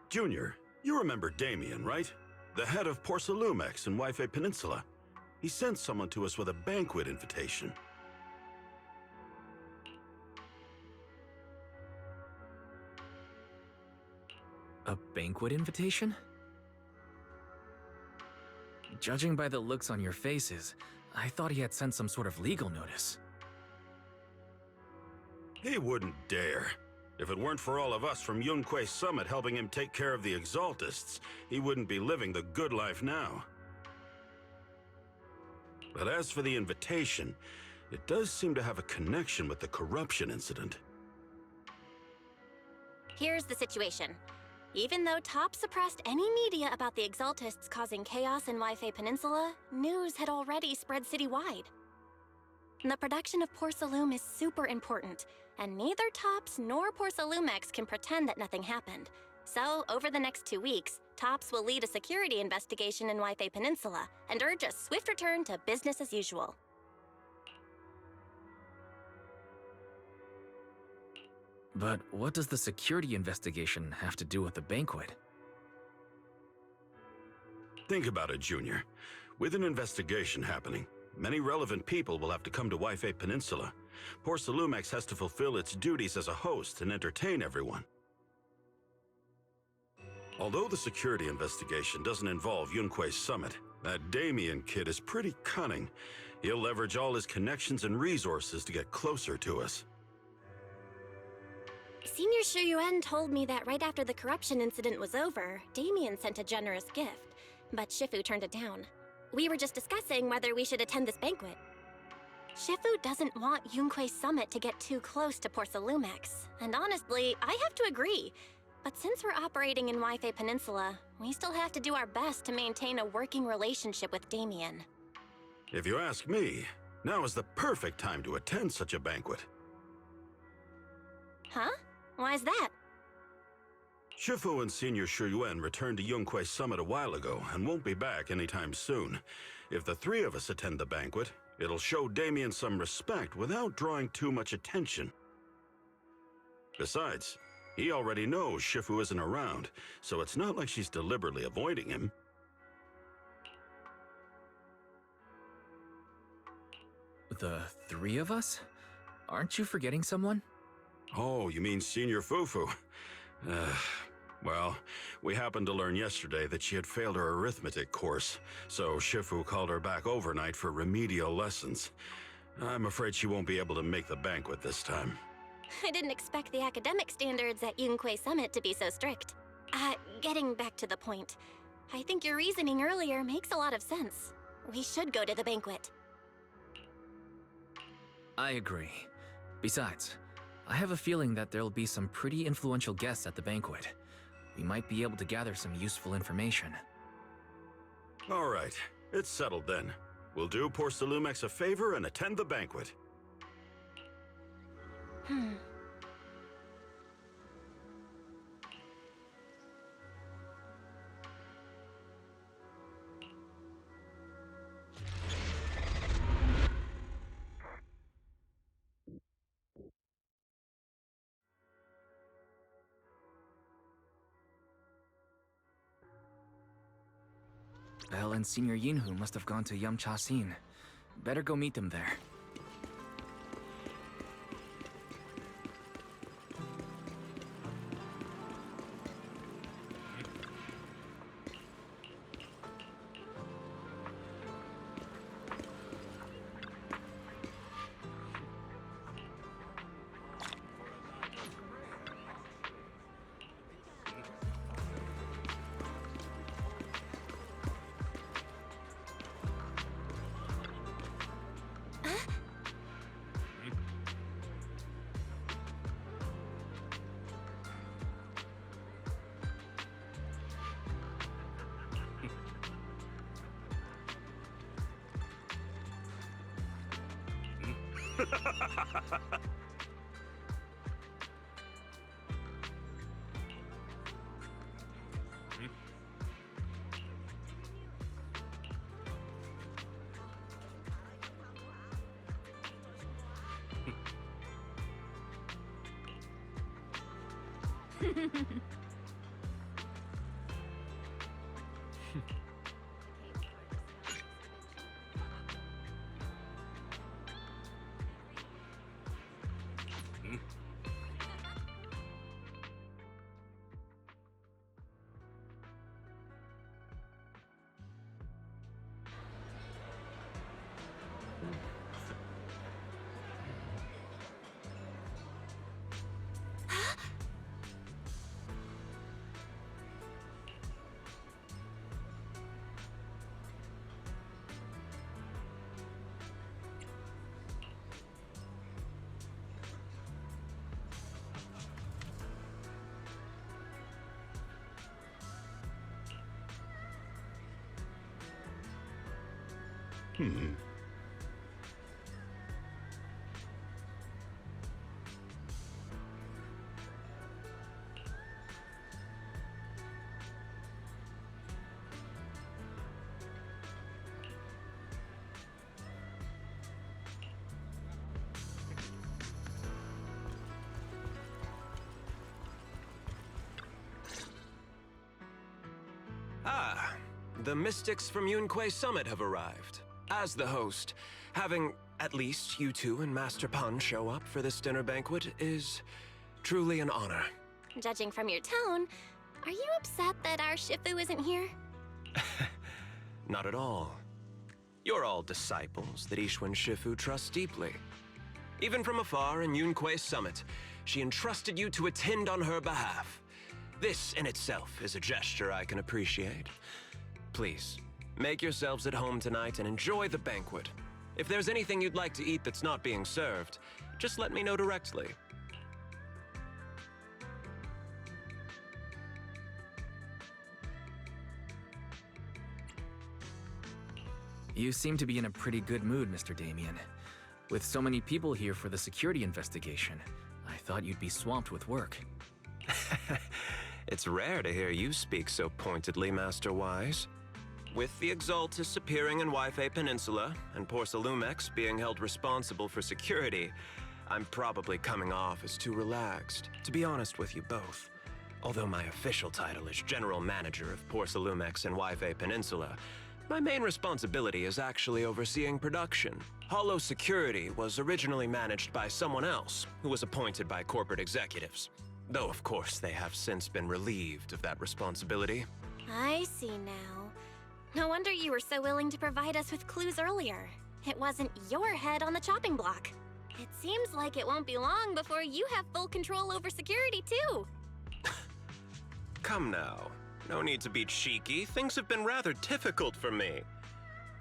Junior, you remember Damien, right? The head of Porcelumex in Wi-Fi Peninsula. He sent someone to us with a banquet invitation. A banquet invitation? Judging by the looks on your faces, I thought he had sent some sort of legal notice. He wouldn't dare. If it weren't for all of us from Yunque Summit helping him take care of the Exaltists, he wouldn't be living the good life now. But as for the invitation, it does seem to have a connection with the corruption incident. Here's the situation. Even though Top suppressed any media about the Exaltists causing chaos in Wi-Fi Peninsula, news had already spread citywide. The production of Porcelume is super important, and neither Tops nor Porcelumex can pretend that nothing happened. So, over the next 2 weeks, Tops will lead a security investigation in Wi-Fi Peninsula and urge a swift return to business as usual. But what does the security investigation have to do with the banquet? Think about it, Junior. With an investigation happening, many relevant people will have to come to Wi-Fi Peninsula. Porcelumex has to fulfill its duties as a host and entertain everyone. Although the security investigation doesn't involve Yunque Summit, that Damien kid is pretty cunning. He'll leverage all his connections and resources to get closer to us. Senior Shuyuan told me that right after the corruption incident was over, Damien sent a generous gift, but Shifu turned it down. We were just discussing whether we should attend this banquet. Shifu doesn't want Yunque Summit to get too close to Porcelumex, and honestly, I have to agree. But since we're operating in Wi-Fi Peninsula, we still have to do our best to maintain a working relationship with Damien. If you ask me, now is the perfect time to attend such a banquet. Huh? Why's that? Shifu and Senior Shuyuan returned to Yunque Summit a while ago and won't be back anytime soon. If the three of us attend the banquet, it'll show Damien some respect without drawing too much attention. Besides, he already knows Shifu isn't around, so it's not like she's deliberately avoiding him. The three of us? Aren't you forgetting someone? Oh, you mean Senior Fufu? Well, we happened to learn yesterday that she had failed her arithmetic course, so Shifu called her back overnight for remedial lessons. I'm afraid she won't be able to make the banquet this time. I didn't expect the academic standards at Yunque Summit to be so strict. Getting back to the point, I think your reasoning earlier makes a lot of sense. We should go to the banquet. I agree. Besides, I have a feeling that there'll be some pretty influential guests at the banquet. We might be able to gather some useful information. All right, it's settled then. We'll do Porcelumex a favor and attend the banquet. Belle and Senior Yinhu must have gone to Yamcha-sin. Better go meet them there. Ah, the mystics from Yunquay Summit have arrived. As the host, having at least you two and Master Pun show up for this dinner banquet is truly an honor. Judging from your tone, are you upset that our Shifu isn't here? Not at all. You're all disciples that Ishwan Shifu trusts deeply. Even from afar in Yunquay Summit, she entrusted you to attend on her behalf. This in itself is a gesture I can appreciate. Please, make yourselves at home tonight and enjoy the banquet. If there's anything you'd like to eat that's not being served, just let me know directly. You seem to be in a pretty good mood, Mr. Damien. With so many people here for the security investigation, I thought you'd be swamped with work. It's rare to hear you speak so pointedly, Master Wise. With the Exaltus appearing in Wi-Fi Peninsula and Porcelumex being held responsible for security, I'm probably coming off as too relaxed, to be honest with you both. Although my official title is General Manager of Porcelumex and Wi-Fi Peninsula, my main responsibility is actually overseeing production. Hollow Security was originally managed by someone else, who was appointed by corporate executives. Though, of course, they have since been relieved of that responsibility. I see now. No wonder you were so willing to provide us with clues earlier. It wasn't your head on the chopping block. It seems like it won't be long before you have full control over security, too. Come now. No need to be cheeky. Things have been rather difficult for me.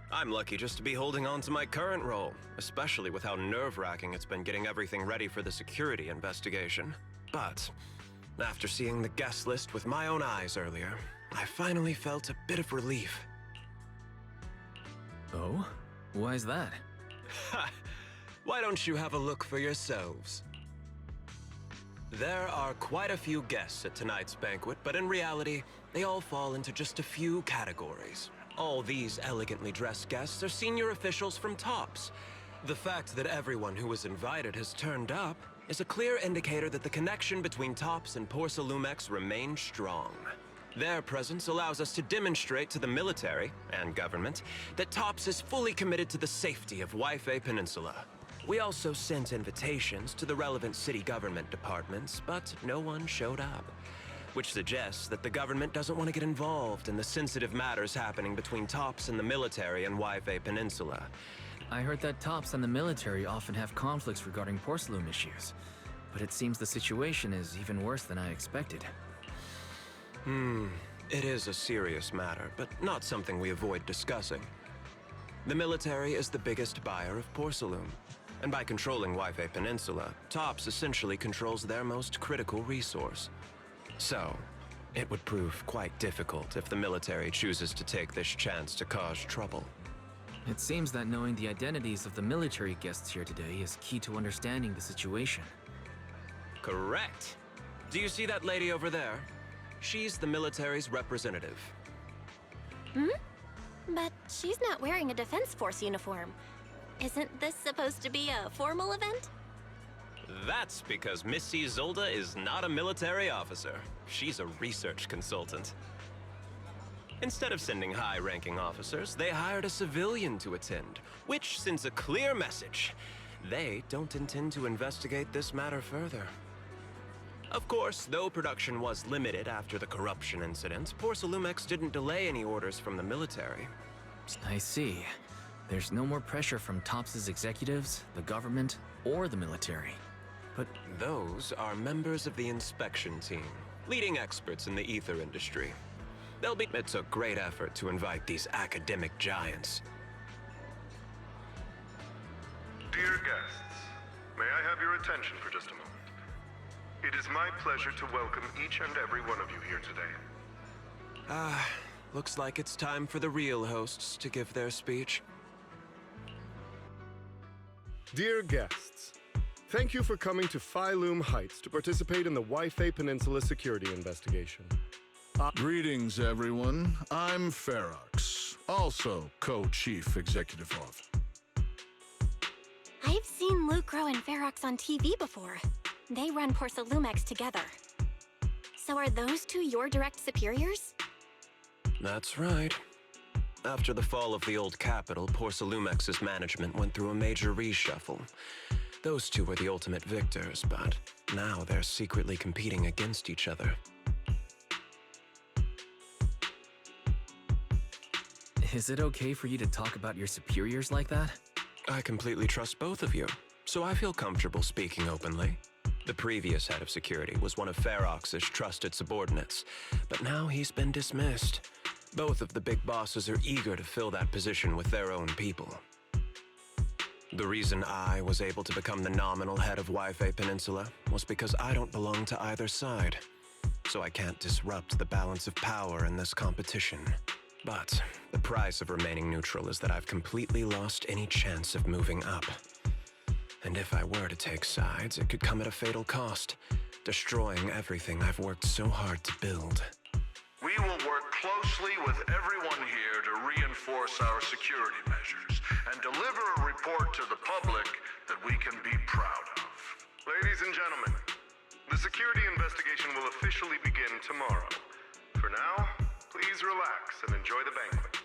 I'm lucky just to be holding on to my current role, especially with how nerve-wracking it's been getting everything ready for the security investigation. But after seeing the guest list with my own eyes earlier, I finally felt a bit of relief. Oh? Why is that? Ha! Why don't you have a look for yourselves? There are quite a few guests at tonight's banquet, but in reality, they all fall into just a few categories. All these elegantly dressed guests are senior officials from TOPS. The fact that everyone who was invited has turned up is a clear indicator that the connection between TOPS and Porcelumex remains strong. Their presence allows us to demonstrate to the military and government that TOPS is fully committed to the safety of Wi-Fi Peninsula. We also sent invitations to the relevant city government departments, but no one showed up, which suggests that the government doesn't want to get involved in the sensitive matters happening between TOPS and the military and Wi-Fi Peninsula. I heard that TOPS and the military often have conflicts regarding porcelain issues, but it seems the situation is even worse than I expected. It is a serious matter, but not something we avoid discussing. The military is the biggest buyer of porcelain, and by controlling Wi-Fi Peninsula, TOPS essentially controls their most critical resource. So, it would prove quite difficult if the military chooses to take this chance to cause trouble. It seems that knowing the identities of the military guests here today is key to understanding the situation. Correct. Do you see that lady over there? She's the military's representative. But she's not wearing a Defense Force uniform. Isn't this supposed to be a formal event? That's because Miss Isolde is not a military officer. She's a research consultant. Instead of sending high-ranking officers, they hired a civilian to attend, which sends a clear message. They don't intend to investigate this matter further. Of course, though production was limited after the corruption incident, Porcelumex didn't delay any orders from the military. I see. There's no more pressure from TOPS' executives, the government, or the military. But Those are members of the inspection team, leading experts in the ether industry. It took great effort to invite these academic giants. Dear guests, may I have your attention for just a moment? It is my pleasure to welcome each and every one of you here today. Looks like it's time for the real hosts to give their speech. Dear guests, thank you for coming to Phylum Heights to participate in the Wi-Fi Peninsula security investigation. Greetings, everyone. I'm Ferox, also co-chief executive officer. I've seen Lucro and Ferox on TV before. They run Porcelumex together. So are those two your direct superiors? That's right. After the fall of the old capital, Porcelumex's management went through a major reshuffle. Those two were the ultimate victors, but now they're secretly competing against each other. is it okay for you to talk about your superiors like that? I completely trust both of you, so I feel comfortable speaking openly. The previous head of security was one of Ferox's trusted subordinates, but now he's been dismissed. Both of the big bosses are eager to fill that position with their own people. The reason I was able to become the nominal head of Wi-Fi Peninsula was because I don't belong to either side, so I can't disrupt the balance of power in this competition. But the price of remaining neutral is that I've completely lost any chance of moving up. And if I were to take sides, it could come at a fatal cost, destroying everything I've worked so hard to build. We will work closely with everyone here to reinforce our security measures and deliver a report to the public that we can be proud of. Ladies and gentlemen, the security investigation will officially begin tomorrow. For now, please relax and enjoy the banquet.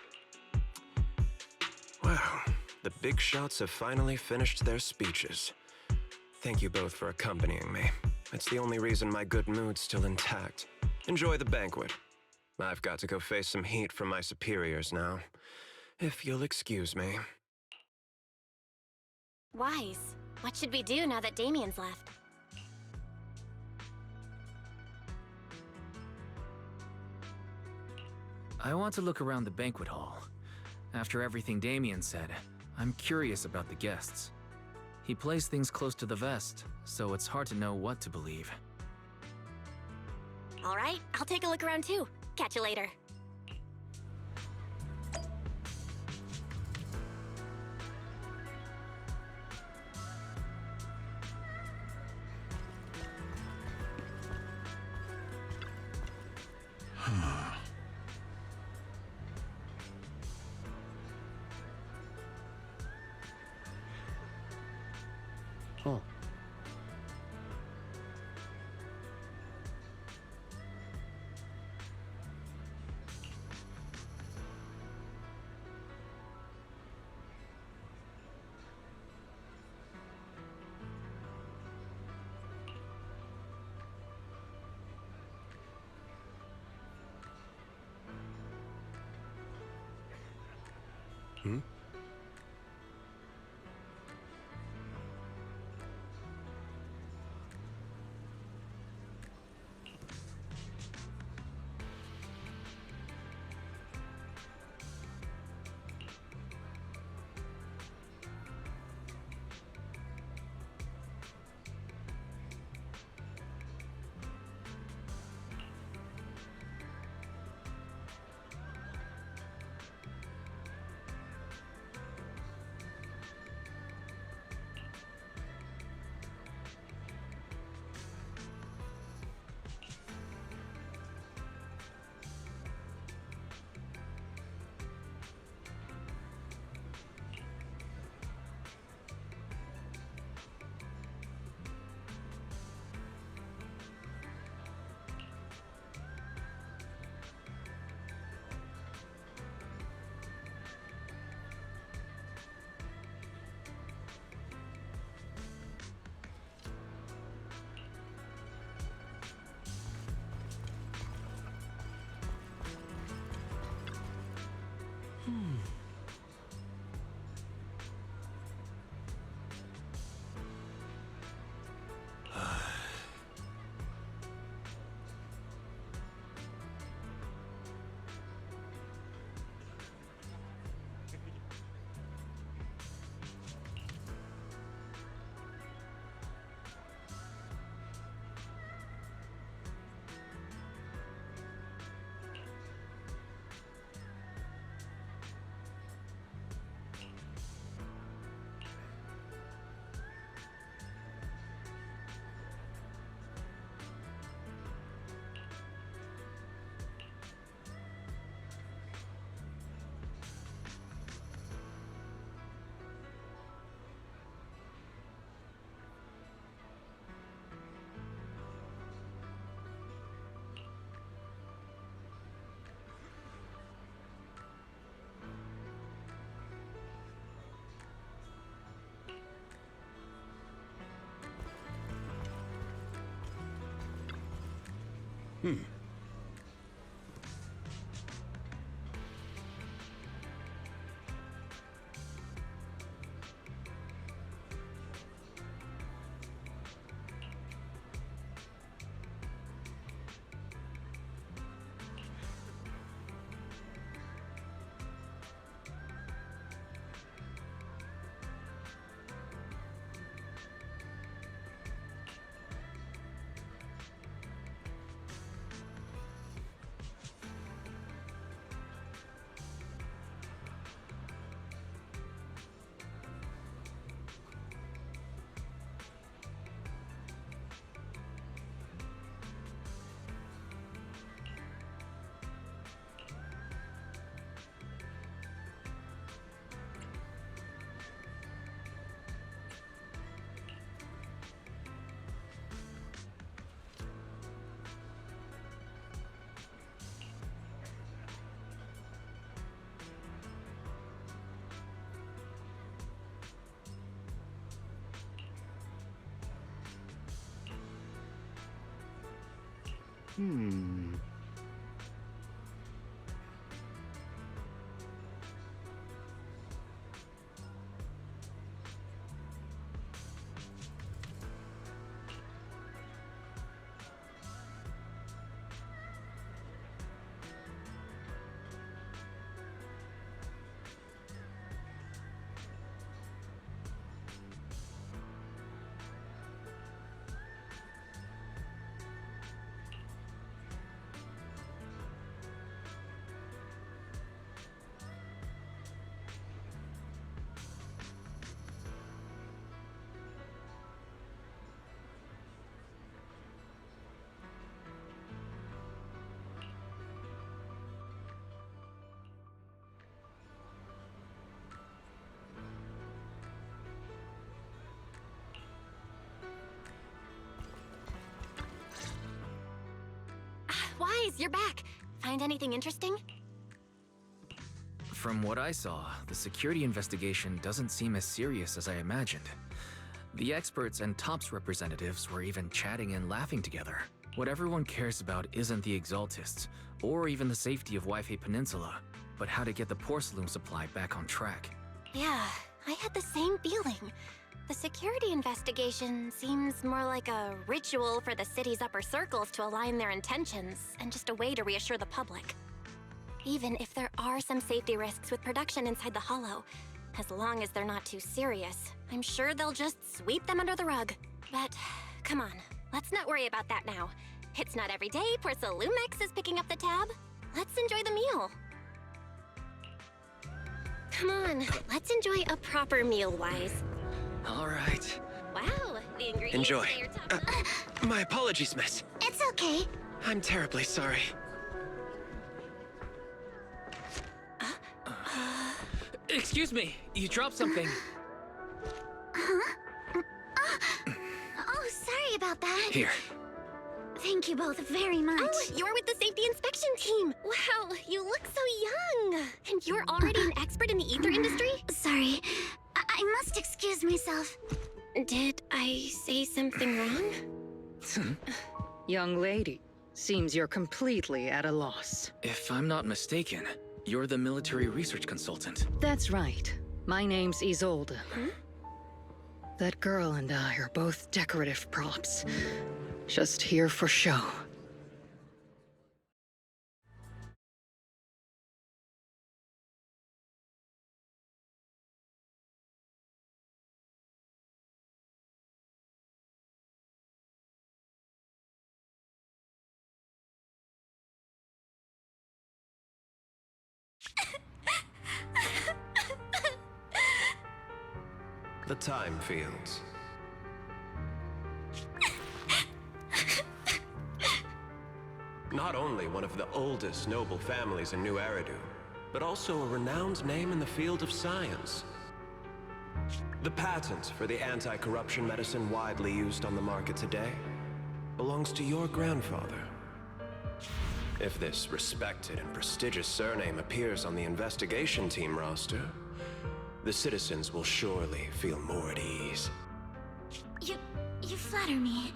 Wow, the big shots have finally finished their speeches. Thank you both for accompanying me. It's the only reason my good mood's still intact. Enjoy the banquet. I've got to go face some heat from my superiors now. If you'll excuse me. Wise. What should we do now that Damien's left? I want to look around the banquet hall. After everything Damien said, I'm curious about the guests. He plays things close to the vest, so it's hard to know what to believe. All right, I'll take a look around too. Catch you later. Oh. Hmm? Wise, you're back. Find anything interesting? From what I saw, the security investigation doesn't seem as serious as I imagined. The experts and TOPS representatives were even chatting and laughing together. What everyone cares about isn't the Exaltists, or even the safety of Wi-Fi Peninsula, but how to get the porcelain supply back on track. Yeah, I had the same feeling. The security investigation seems more like a ritual for the city's upper circles to align their intentions, and just a way to reassure the public. Even if there are some safety risks with production inside the Hollow, as long as they're not too serious, I'm sure they'll just sweep them under the rug. But, come on, let's not worry about that now. It's not every day Porcelumex is picking up the tab. Let's enjoy the meal. Come on, let's enjoy a proper meal, Wise. All right. Wow, the ingredients Enjoy. say you're top My apologies, miss. It's okay. I'm terribly sorry. Excuse me, you dropped something. Oh, sorry about that. Here. Thank you both very much. Oh, you're with the safety inspection team. Wow, you look so young. And you're already an expert in the ether industry? Sorry, I must excuse myself. Did I say something wrong? Young lady, seems you're completely at a loss. If I'm not mistaken, You're the military research consultant. That's right. My name's Isolde. That girl and I are both decorative props. Just here for show. The time fields. Not only one of the oldest noble families in New Eridu, but also a renowned name in the field of science. The patent for the anti-corruption medicine widely used on the market today belongs to your grandfather. If this respected and prestigious surname appears on the investigation team roster, the citizens will surely feel more at ease. You flatter me.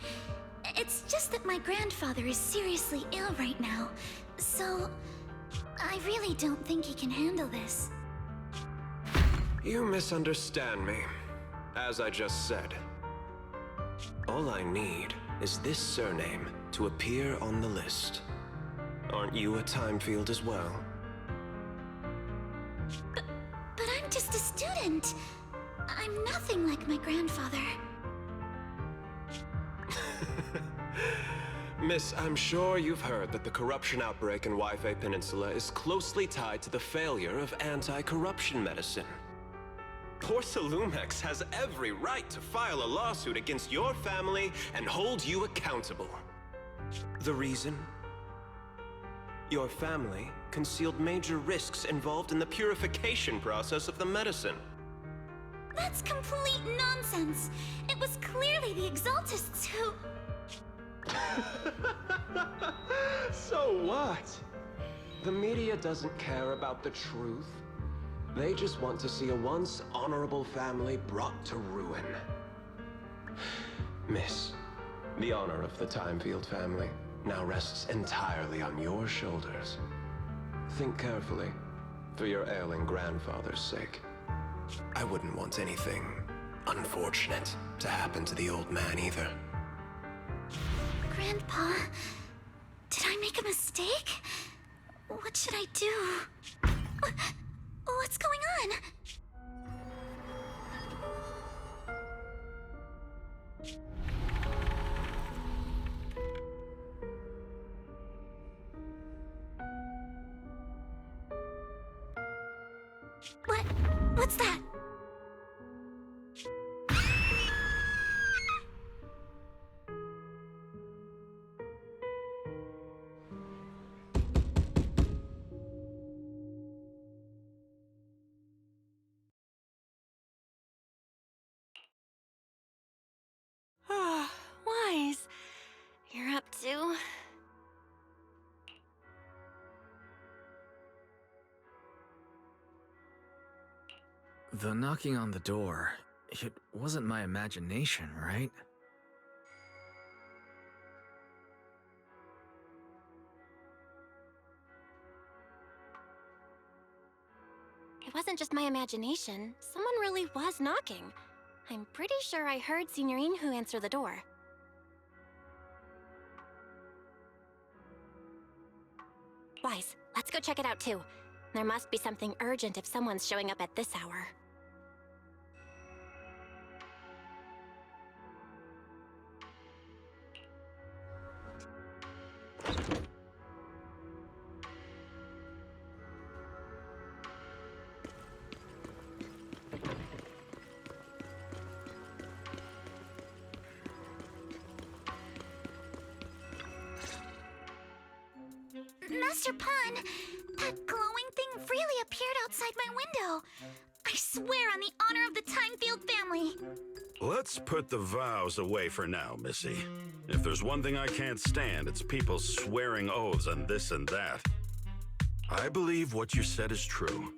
It's just that my grandfather is seriously ill right now, so I really don't think he can handle this. You misunderstand me. As I just said, all I need is this surname to appear on the list. Aren't you a time field as well? But I'm just a student. I'm nothing like my grandfather. Miss, I'm sure you've heard that the corruption outbreak in Wi-Fi Peninsula is closely tied to the failure of anti-corruption medicine. Porcelumex has every right to file a lawsuit against your family and hold you accountable. The reason? Your family concealed major risks involved in the purification process of the medicine. That's complete nonsense. It was clearly the Exaltists who... So what? The media doesn't care about the truth. They just want to see a once honorable family brought to ruin. Miss, the honor of the Timefield family now rests entirely on your shoulders. Think carefully, for your ailing grandfather's sake. I wouldn't want anything unfortunate to happen to the old man either. Grandpa, did I make a mistake? What should I do? What's going on? What's that? Wise. You're up to... The knocking on the door, it wasn't my imagination, right? It wasn't just my imagination. Someone really was knocking. I'm pretty sure I heard Signorine who answer the door. Wise, let's go check it out too. There must be something urgent if someone's showing up at this hour. Master Pun, that glowing thing really appeared outside my window. I swear on the honor of the Timefield family. Let's put the vows away for now, Missy. If there's one thing I can't stand, it's people swearing oaths on this and that. I believe what you said is true.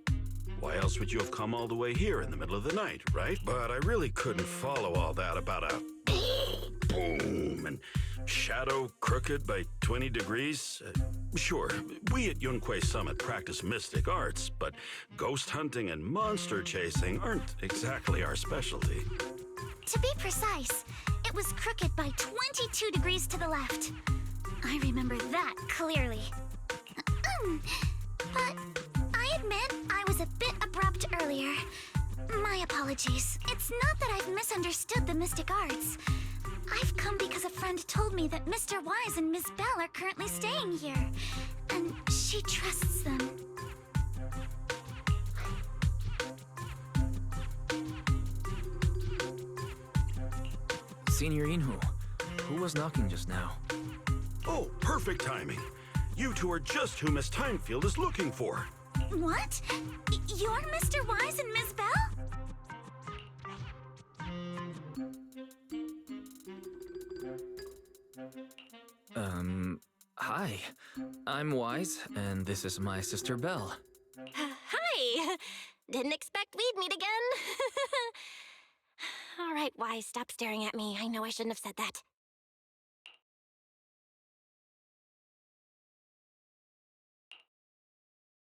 Why else would you have come all the way here in the middle of the night, right? But I really couldn't follow all that about a boom and shadow crooked by 20 degrees. Sure, we at Yunquay Summit practice mystic arts, but ghost hunting and monster chasing aren't exactly our specialty. To be precise, it was crooked by 22 degrees to the left. I remember that clearly. But I admit I was a bit abrupt earlier. My apologies. It's not that I've misunderstood the mystic arts. I've come because a friend told me that Mr. Wise and Ms. Bell are currently staying here, and she trusts them. Senior Inhu, who was knocking just now? Oh, perfect timing. You two are just who Miss Timefield is looking for. What? You're Mr. Wise and Ms. Bell? Hi. I'm Wise, and this is my sister Belle. Hi! Didn't expect we'd meet again. All right, Wise, stop staring at me. I know I shouldn't have said that.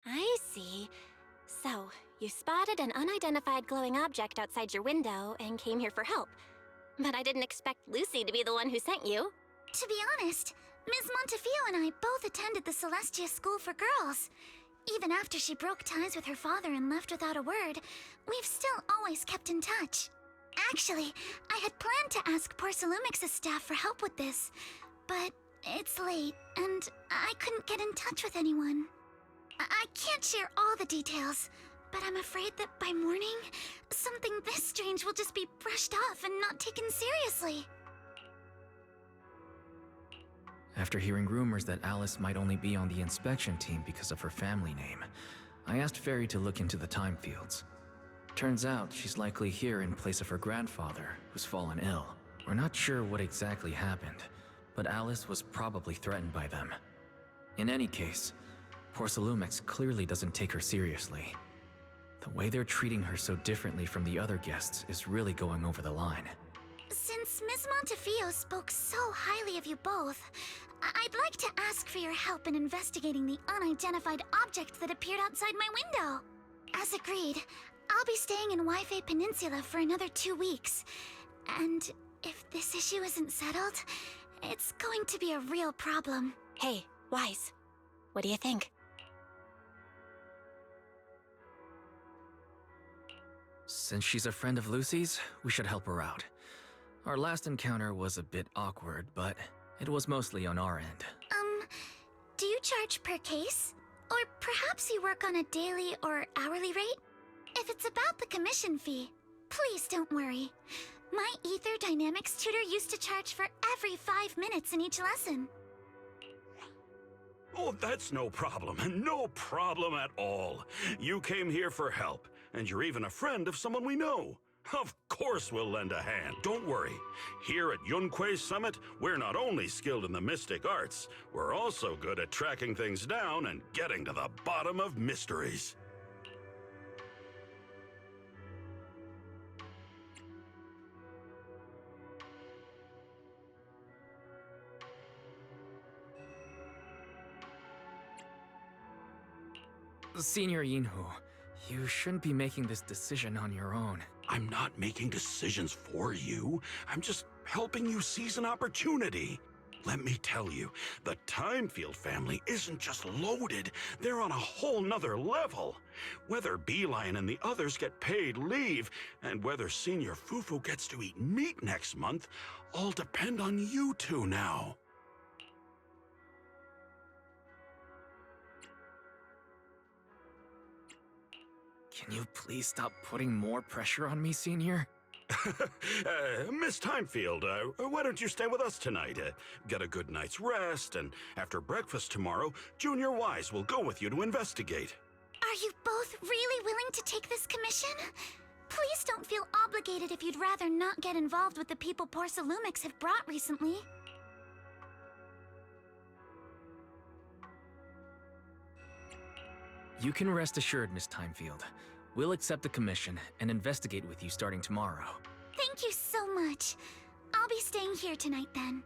I see. So, you spotted an unidentified glowing object outside your window and came here for help. But I didn't expect Lucy to be the one who sent you. To be honest, Ms. Montefiore and I both attended the Celestia School for Girls. Even after she broke ties with her father and left without a word, we've still always kept in touch. Actually, I had planned to ask Porcelumix's staff for help with this, but it's late, and I couldn't get in touch with anyone. I can't share all the details, but I'm afraid that by morning, something this strange will just be brushed off and not taken seriously. After hearing rumors that Alice might only be on the inspection team because of her family name, I asked Fairy to look into the time fields. Turns out she's likely here in place of her grandfather, who's fallen ill. We're not sure what exactly happened, but Alice was probably threatened by them. In any case, Porcelumix clearly doesn't take her seriously. The way they're treating her so differently from the other guests is really going over the line. Since Ms. Montefiore spoke so highly of you both, I'd like to ask for your help in investigating the unidentified object that appeared outside my window. As agreed, I'll be staying in Wi-Fi Peninsula for another 2 weeks. And if this issue isn't settled, it's going to be a real problem. Hey, Wise, what do you think? Since she's a friend of Lucy's, we should help her out. Our last encounter was a bit awkward, but it was mostly on our end. Do you charge per case? Or perhaps you work on a daily or hourly rate? If it's about the commission fee, please don't worry. My Ether Dynamics tutor used to charge for every 5 minutes in each lesson. Oh, that's no problem. No problem at all. You came here for help, and you're even a friend of someone we know. Of course we'll lend a hand. Don't worry. Here at Yunquay Summit, we're not only skilled in the mystic arts, we're also good at tracking things down and getting to the bottom of mysteries. Senior Yinhu, you shouldn't be making this decision on your own. I'm not making decisions for you. I'm just helping you seize an opportunity. Let me tell you, the Timefield family isn't just loaded, they're on a whole nother level. Whether Beeline and the others get paid leave, and whether Senior Fufu gets to eat meat next month, all depend on you two now. Can you please stop putting more pressure on me, Senior? Miss Timefield, why don't you stay with us tonight? Get a good night's rest, and after breakfast tomorrow, Junior Wise will go with you to investigate. Are you both really willing to take this commission? Please don't feel obligated if you'd rather not get involved with the people Porcelumix have brought recently. You can rest assured, Miss Timefield. We'll accept the commission and investigate with you starting tomorrow. Thank you so much. I'll be staying here tonight then.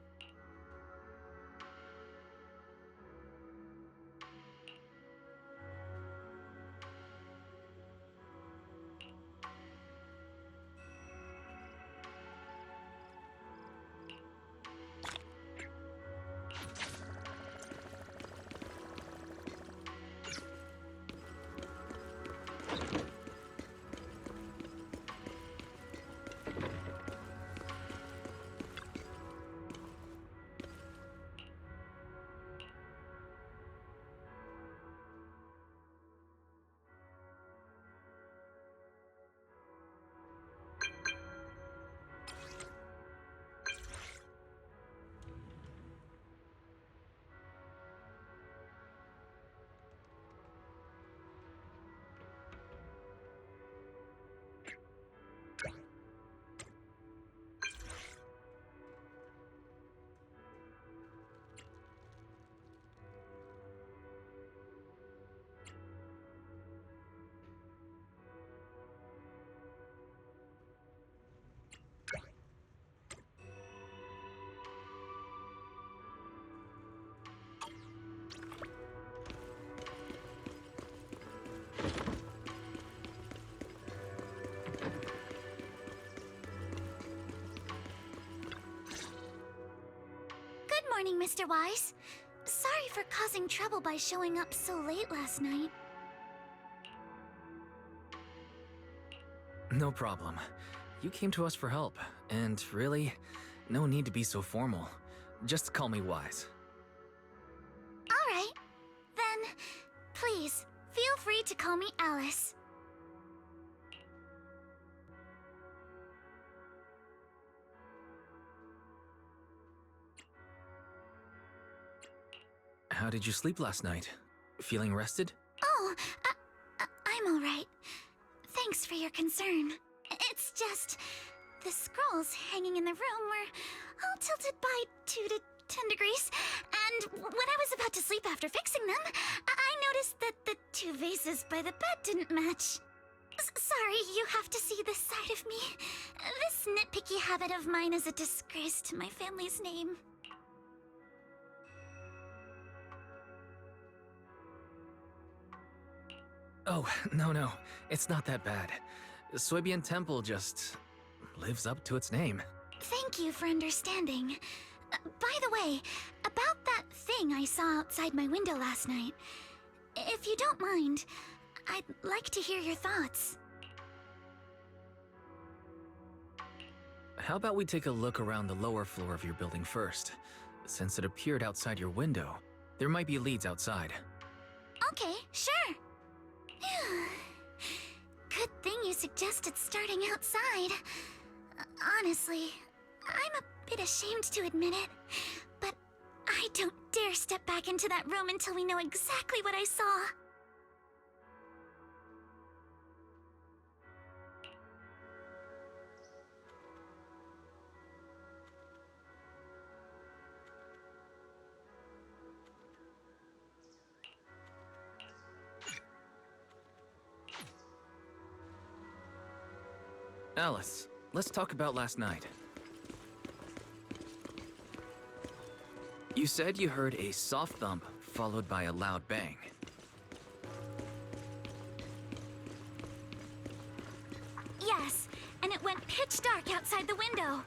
morning, Mr. Wise. Sorry for causing trouble by showing up so late last night. No problem. You came to us for help, and really, no need to be so formal. Just call me Wise. All right. Then, please, feel free to call me Alice. How did you sleep last night? Feeling rested? Oh, I'm all right. Thanks for your concern. It's just, the scrolls hanging in the room were all tilted by 2 to 10 degrees, and when I was about to sleep after fixing them, I noticed that the 2 vases by the bed didn't match. Sorry, you have to see this side of me. This nitpicky habit of mine is a disgrace to my family's name. Oh, no. It's not that bad. Suebian Temple just lives up to its name. Thank you for understanding. By the way, about that thing I saw outside my window last night, if you don't mind, I'd like to hear your thoughts. How about we take a look around the lower floor of your building first? Since it appeared outside your window, there might be leads outside. Okay, sure. Good thing you suggested starting outside. Honestly, I'm a bit ashamed to admit it, but I don't dare step back into that room until we know exactly what I saw. Alice, let's talk about last night. You said you heard a soft thump followed by a loud bang. Yes, and it went pitch dark outside the window.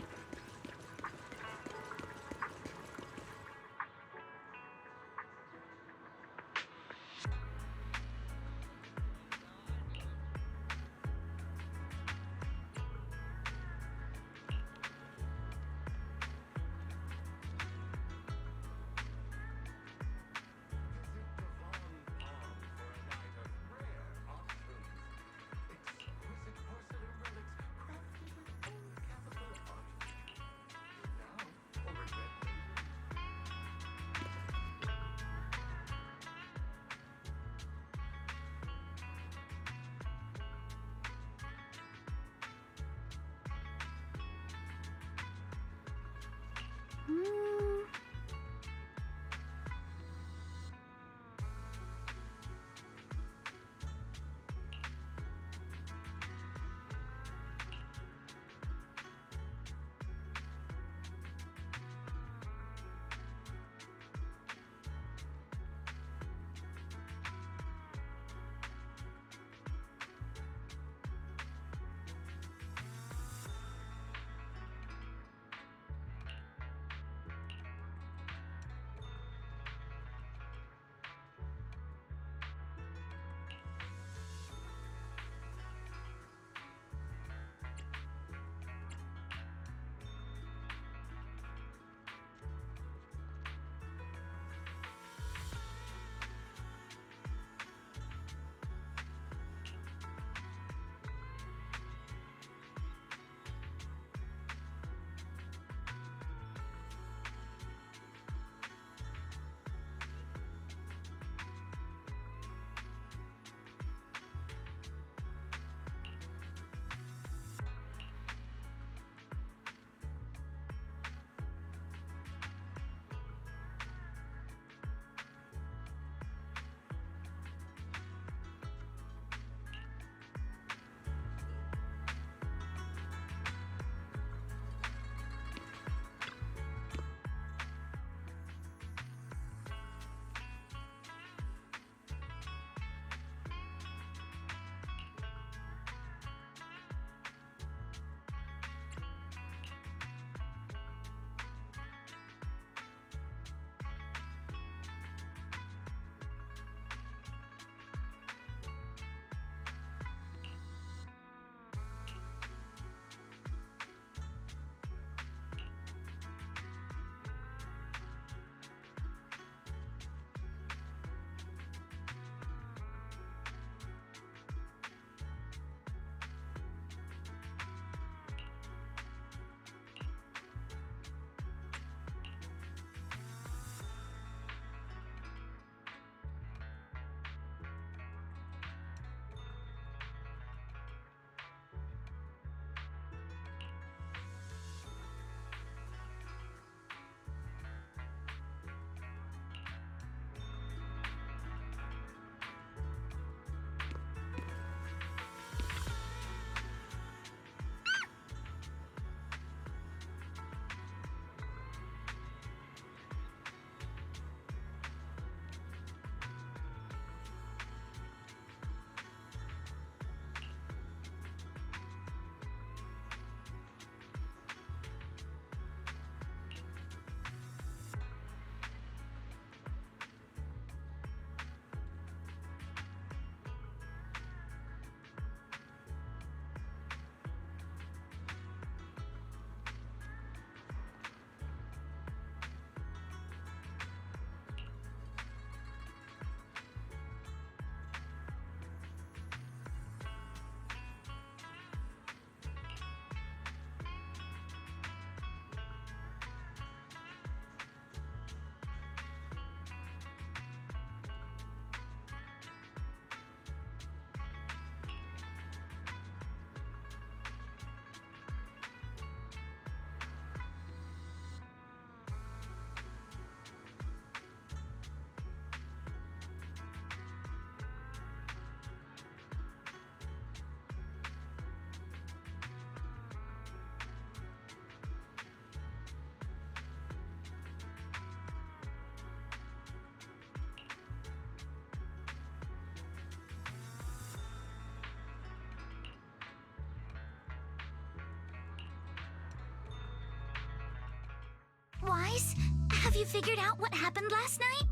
you figured out what happened last night?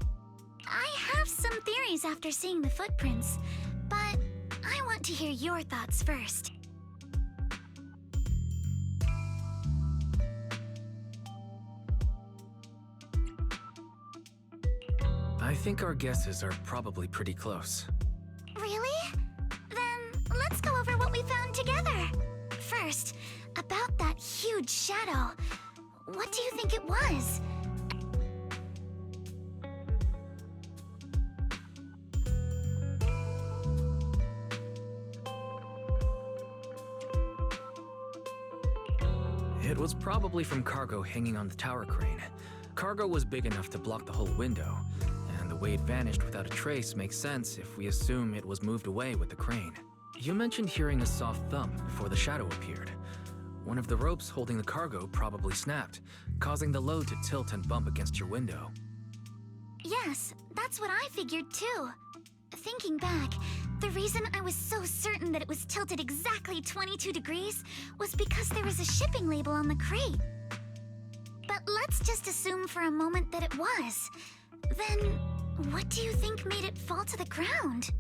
I have some theories after seeing the footprints, but I want to hear your thoughts first. I think our guesses are probably pretty close. Really? Then let's go over what we found together. First, about that huge shadow. What do you think it was? It was probably from cargo hanging on the tower crane. Cargo was big enough to block the whole window, and the way it vanished without a trace makes sense if we assume it was moved away with the crane. You mentioned hearing a soft thump before the shadow appeared. One of the ropes holding the cargo probably snapped, causing the load to tilt and bump against your window. Yes, that's what I figured too. Thinking back, the reason I was so certain that it was tilted exactly 22 degrees was because there was a shipping label on the crate. But let's just assume for a moment that it was. Then, what do you think made it fall to the ground?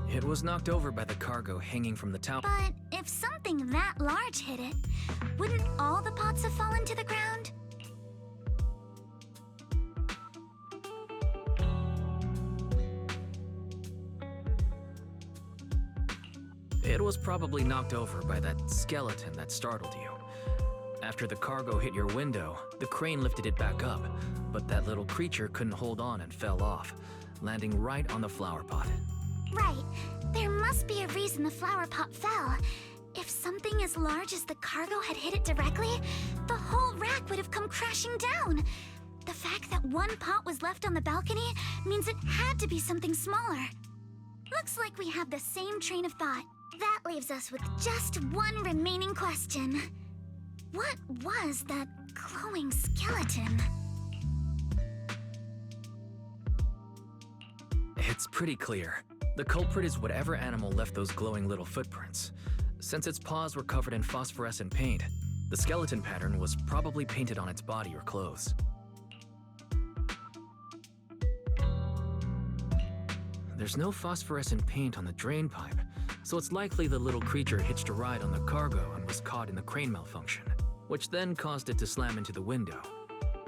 It was knocked over by the cargo hanging from the tower. But if something that large hit it, wouldn't all the pots have fallen to the ground? It was probably knocked over by that skeleton that startled you. After the cargo hit your window, the crane lifted it back up, but that little creature couldn't hold on and fell off, landing right on the flower pot. Right. There must be a reason the flower pot fell. If something as large as the cargo had hit it directly, the whole rack would have come crashing down. The fact that one pot was left on the balcony means it had to be something smaller. Looks like we have the same train of thought. That leaves us with just one remaining question. What was that glowing skeleton? It's pretty clear. The culprit is whatever animal left those glowing little footprints. Since its paws were covered in phosphorescent paint, the skeleton pattern was probably painted on its body or clothes. There's no phosphorescent paint on the drain pipe, so it's likely the little creature hitched a ride on the cargo and was caught in the crane malfunction, which then caused it to slam into the window.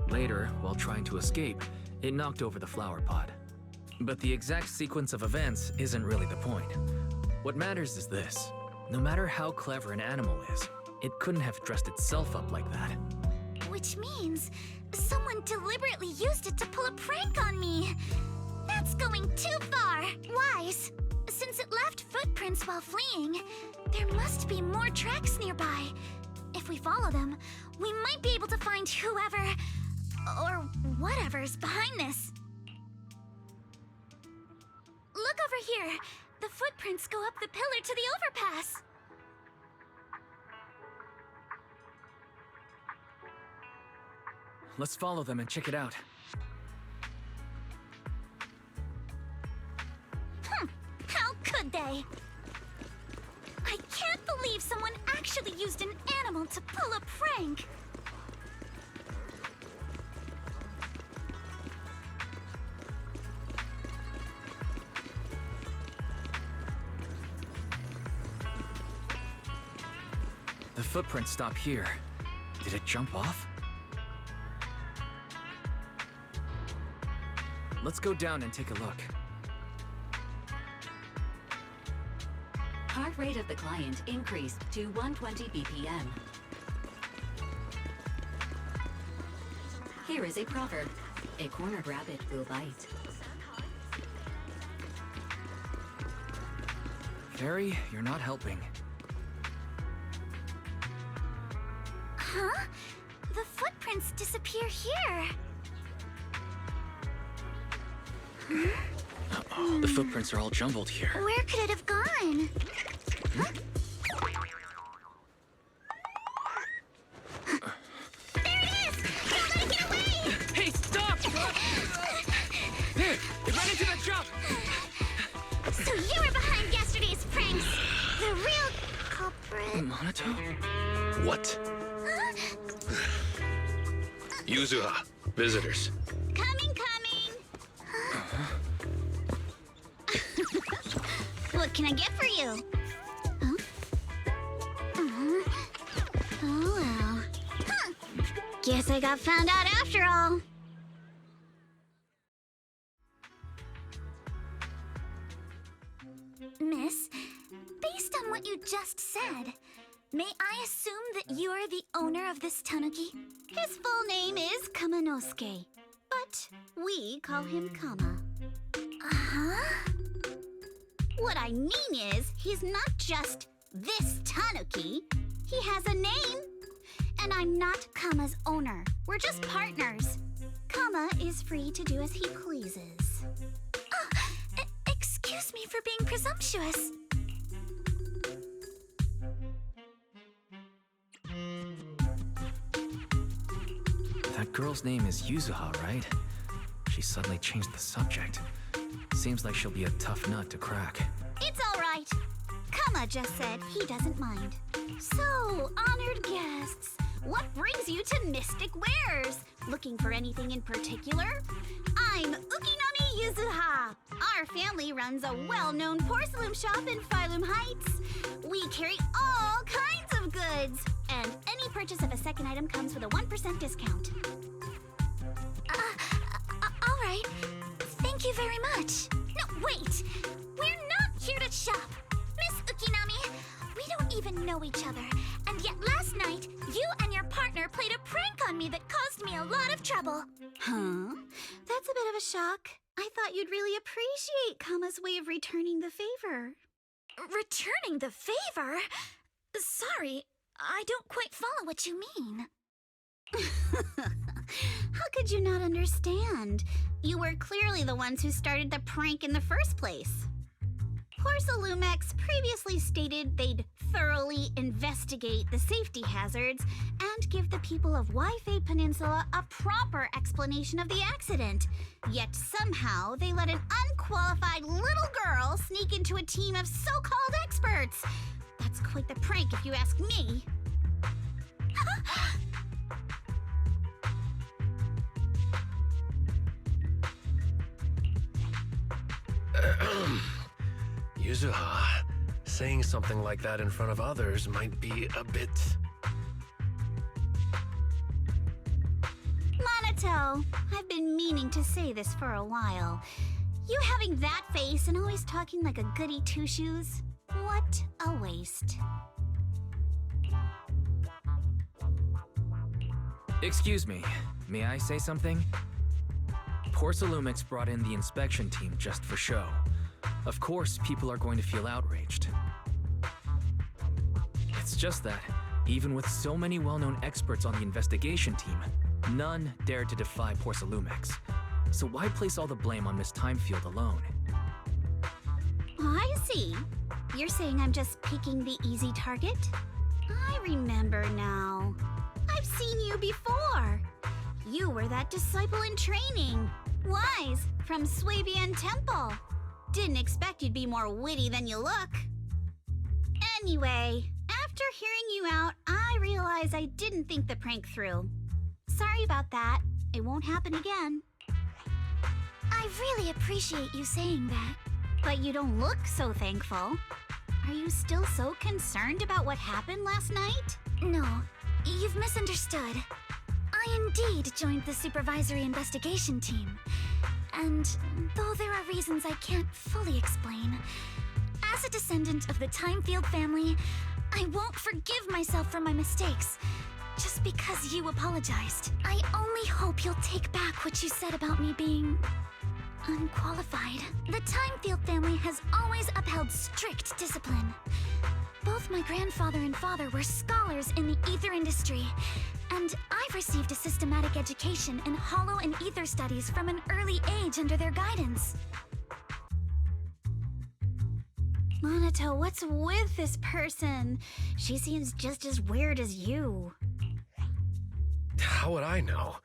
Later, while trying to escape, it knocked over the flower pot. But the exact sequence of events isn't really the point. What matters is this. No matter how clever an animal is, it couldn't have dressed itself up like that. Which means someone deliberately used it to pull a prank on me. That's going too far. Wise. Since it left footprints while fleeing, there must be more tracks nearby. If we follow them, we might be able to find whoever or whatever's behind this. Look over here. The footprints go up the pillar to the overpass. Let's follow them and check it out. How could they? I can't believe someone actually used an animal to pull a prank. The footprints stop here. Did it jump off? Let's go down and take a look. Heart rate of the client increased to 120 BPM. Here is a proverb. A cornered rabbit will bite. Fairy, you're not helping. Huh? The footprints disappear here. Uh-oh, the footprints are all jumbled here. Where could it have gone? Huh? There it is! Don't let it get away! Hey, stop! There! It ran into the jump! So you were behind yesterday's Monato? What? Yuzuha, visitors. Coming! What can I get for you? Huh? Oh, well. Huh. Guess I got found out after all. Miss, based on what you just said, may I assume that you are the owner of this tanuki? His full name is Kamanosuke, but we call him Kama. Uh-huh. What I mean is, he's not just this tanuki. He has a name. And I'm not Kama's owner. We're just partners. Kama is free to do as he pleases. Excuse me for being presumptuous. That girl's name is Yuzuha, right? She suddenly changed the subject. Seems like she'll be a tough nut to crack. It's all right. Kama just said he doesn't mind. So, honored guests, what brings you to Mystic Wares? Looking for anything in particular? I'm Ukinami Yuzuha. Our family runs a well-known porcelain shop in Phylum Heights. We carry all kinds of goods, and any purchase of a second item comes with a 1% discount. All right. Thank you very much. No, wait! We're not here to shop! Miss Ukinami, we don't even know each other, and yet last night, you and your partner played a prank on me that caused me a lot of trouble. Huh? That's a bit of a shock. I thought you'd really appreciate Kama's way of returning the favor. Returning the favor? Sorry, I don't quite follow what you mean. How could you not understand? You were clearly the ones who started the prank in the first place. Porcelumex previously stated they'd thoroughly investigate the safety hazards and give the people of Wi-Fi Peninsula a proper explanation of the accident. Yet somehow they let an unqualified little girl sneak into a team of so-called experts. That's quite the prank if you ask me. Yuzuha, saying something like that in front of others might be a bit... Monato, I've been meaning to say this for a while. You having that face and always talking like a goody two-shoes? What a waste. Excuse me, may I say something? Porcelumix brought in the inspection team just for show. Of course, people are going to feel outraged. It's just that, even with so many well-known experts on the investigation team, none dared to defy Porcelumix. So why place all the blame on Miss Timefield alone? I see. You're saying I'm just picking the easy target? I remember now. I've seen you before. You were that disciple in training. Wise, from Swabian Temple. Didn't expect you'd be more witty than you look. Anyway, after hearing you out, I realized I didn't think the prank through. Sorry about that. It won't happen again. I really appreciate you saying that. But you don't look so thankful. Are you still so concerned about what happened last night? No, you've misunderstood. I indeed joined the supervisory investigation team. And though there are reasons I can't fully explain, as a descendant of the Timefield family, I won't forgive myself for my mistakes just because you apologized. I only hope you'll take back what you said about me being unqualified. The Timefield family has always upheld strict discipline. Both my grandfather and father were scholars in the ether industry, and I've received a systematic education in holo and ether studies from an early age under their guidance. Monato, what's with this person? She seems just as weird as you. How would I know?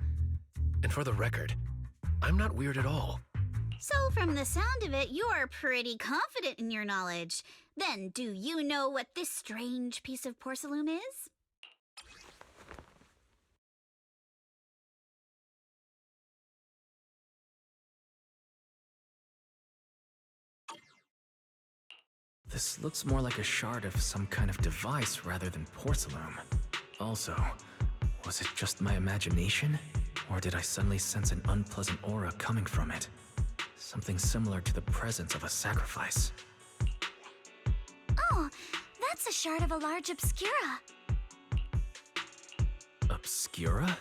And for the record, I'm not weird at all. So from the sound of it, you're pretty confident in your knowledge. Then, do you know what this strange piece of porcelain is? This looks more like a shard of some kind of device rather than porcelain. Also, was it just my imagination? Or did I suddenly sense an unpleasant aura coming from it? Something similar to the presence of a sacrifice. Oh, that's a shard of a large obscura. Obscura?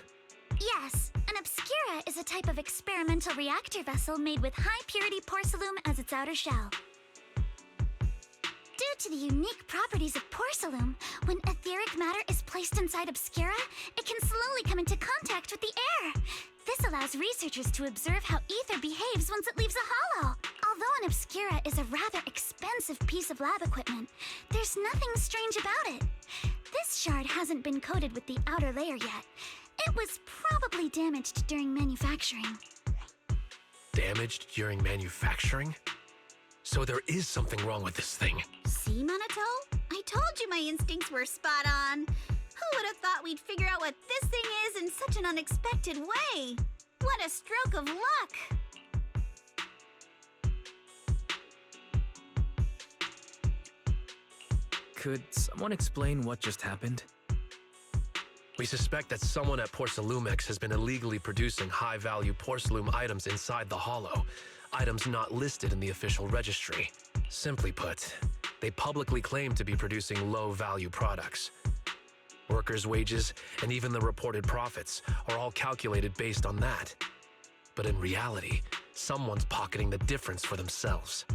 Yes, an obscura is a type of experimental reactor vessel made with high-purity porcelain as its outer shell. Due to the unique properties of porcelain, when etheric matter is placed inside obscura, it can slowly come into contact with the air. This allows researchers to observe how ether behaves once it leaves a hollow. Although an obscura is a rather expensive piece of lab equipment, there's nothing strange about it. This shard hasn't been coated with the outer layer yet. It was probably damaged during manufacturing. Damaged during manufacturing? So there is something wrong with this thing. See, Minato? I told you my instincts were spot on. Who would have thought we'd figure out what this thing is in such an unexpected way? What a stroke of luck! Could someone explain what just happened? We suspect that someone at Porcelumex has been illegally producing high-value porcelain items inside the hollow, items not listed in the official registry. Simply put, they publicly claim to be producing low-value products. Workers' wages and even the reported profits are all calculated based on that. But in reality, someone's pocketing the difference for themselves.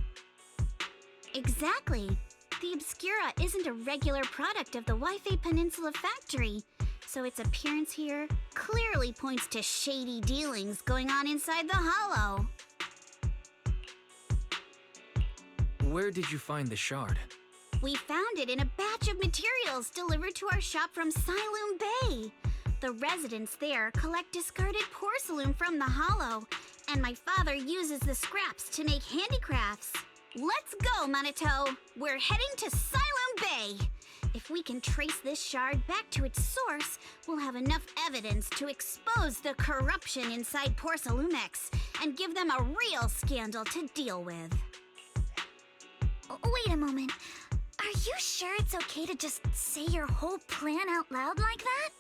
Exactly. The Obscura isn't a regular product of the Wi-Fi Peninsula factory, so its appearance here clearly points to shady dealings going on inside the hollow. Where did you find the shard? We found it in a batch of materials delivered to our shop from Siloon Bay. The residents there collect discarded porcelain from the hollow, and my father uses the scraps to make handicrafts. Let's go, Minato! We're heading to Siloon Bay! If we can trace this shard back to its source, we'll have enough evidence to expose the corruption inside Porcelumex and give them a real scandal to deal with. Wait a moment. Are you sure it's okay to just say your whole plan out loud like that?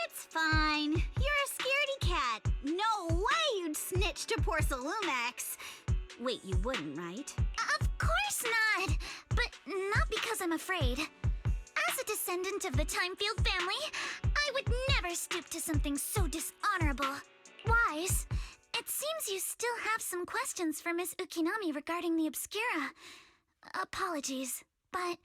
It's fine. You're a scaredy cat. No way you'd snitch to Porcelumex. Wait, you wouldn't, right? Of course not! But not because I'm afraid. As a descendant of the Timefield family, I would never stoop to something so dishonorable. Wise, it seems you still have some questions for Miss Ukinami regarding the Obscura. Apologies, but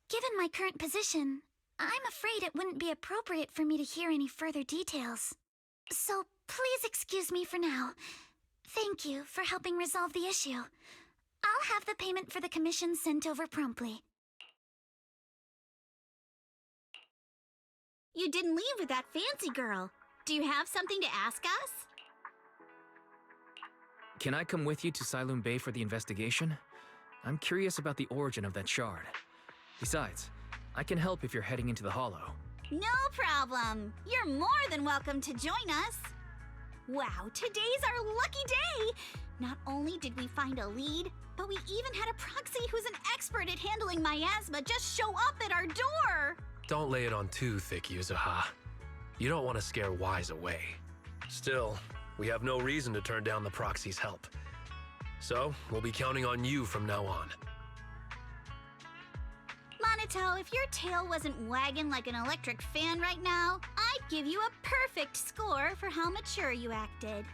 given my current position, I'm afraid it wouldn't be appropriate for me to hear any further details. So please excuse me for now. Thank you for helping resolve the issue. I'll have the payment for the commission sent over promptly. You didn't leave with that fancy girl. Do you have something to ask us? Can I come with you to Siloon Bay for the investigation? I'm curious about the origin of that shard. Besides, I can help if you're heading into the hollow. No problem. You're more than welcome to join us. Wow, today's our lucky day! Not only did we find a lead, but we even had a proxy who's an expert at handling miasma just show up at our door! Don't lay it on too thick, Yuzuha. You don't want to scare Wise away. Still, we have no reason to turn down the proxy's help. So, we'll be counting on you from now on. Minato, if your tail wasn't wagging like an electric fan right now, I'd give you a perfect score for how mature you acted.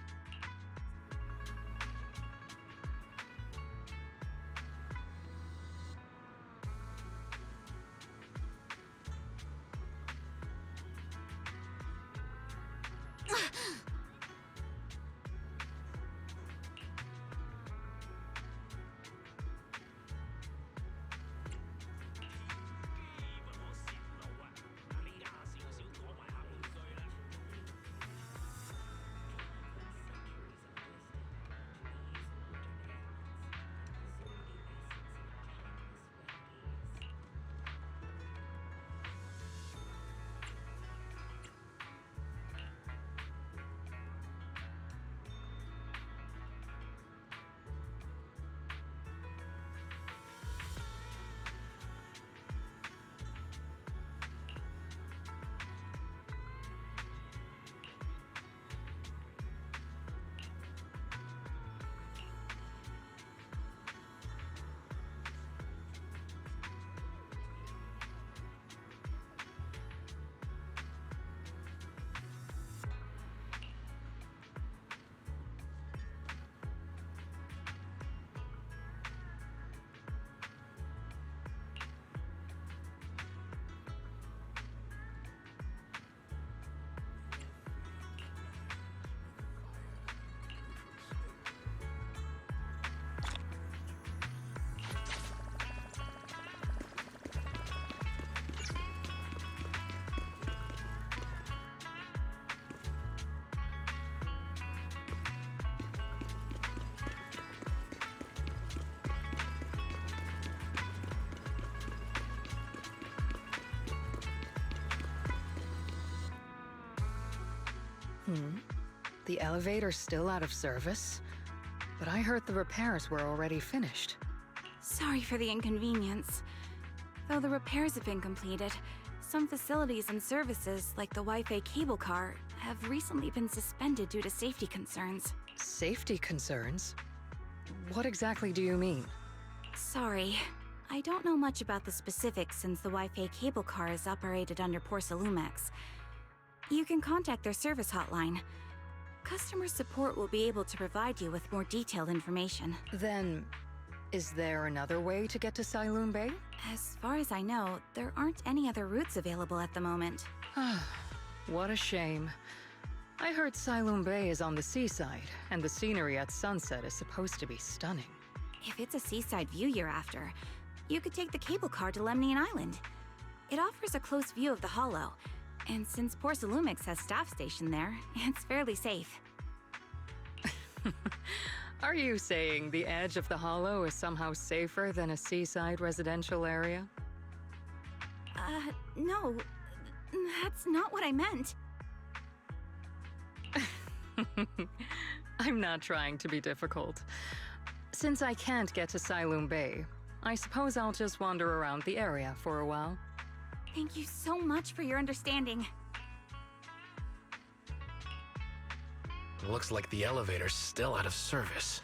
The elevator's still out of service? But I heard the repairs were already finished. Sorry for the inconvenience. Though the repairs have been completed, some facilities and services, like the Wi-Fi cable car, have recently been suspended due to safety concerns. Safety concerns? What exactly do you mean? Sorry. I don't know much about the specifics since the Wi-Fi cable car is operated under Porsalumex. You can contact their service hotline. Customer support will be able to provide you with more detailed information. Then, is there another way to get to Siloon Bay? As far as I know, there aren't any other routes available at the moment. What a shame. I heard Siloon Bay is on the seaside, and the scenery at sunset is supposed to be stunning. If it's a seaside view you're after, you could take the cable car to Lemnian Island. It offers a close view of the Hollow, and since Porsalumix has staff stationed there, it's fairly safe. Are you saying the edge of the Hollow is somehow safer than a seaside residential area? No. That's not what I meant. I'm not trying to be difficult. Since I can't get to Siloon Bay, I suppose I'll just wander around the area for a while. Thank you so much for your understanding. Looks like the elevator's still out of service.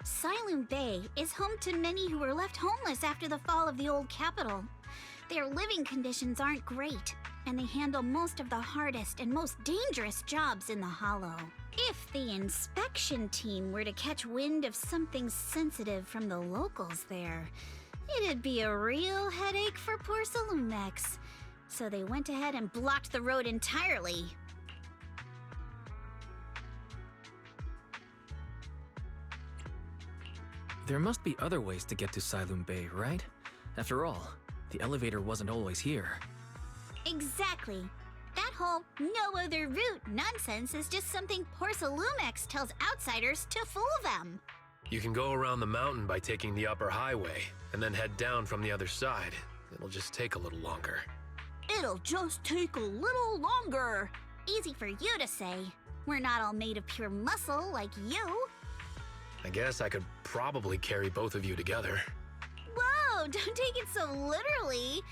Siloon Bay is home to many who were left homeless after the fall of the old capital. Their living conditions aren't great, and they handle most of the hardest and most dangerous jobs in the Hollow. If the inspection team were to catch wind of something sensitive from the locals there, it'd be a real headache for Porsalumex. So they went ahead and blocked the road entirely. There must be other ways to get to Siloon Bay, right? After all, the elevator wasn't always here. Exactly. That whole no other route nonsense is just something Porsalumex tells outsiders to fool them. You can go around the mountain by taking the upper highway, and then head down from the other side. It'll just take a little longer. It'll just take a little longer. Easy for you to say. We're not all made of pure muscle like you. I guess I could probably carry both of you together. Whoa, don't take it so literally.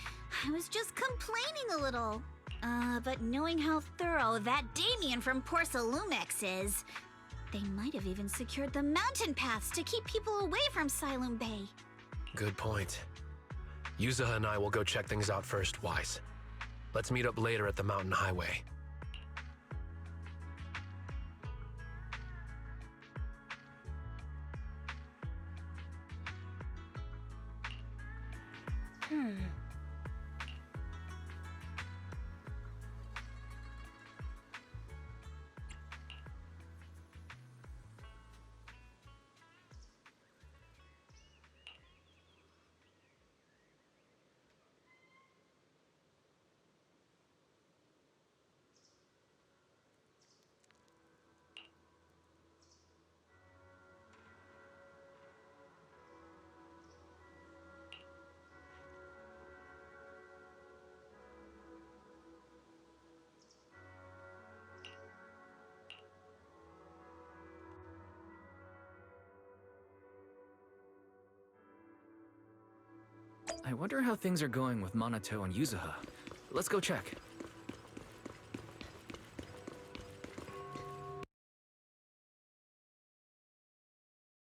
I was just complaining a little. But knowing how thorough that Damien from Porsalumex is, they might have even secured the mountain paths to keep people away from Siloon Bay. Good point. Yuzaha and I will go check things out first, Wise. Let's meet up later at the mountain highway. I wonder how things are going with Minato and Yuzaha. Let's go check.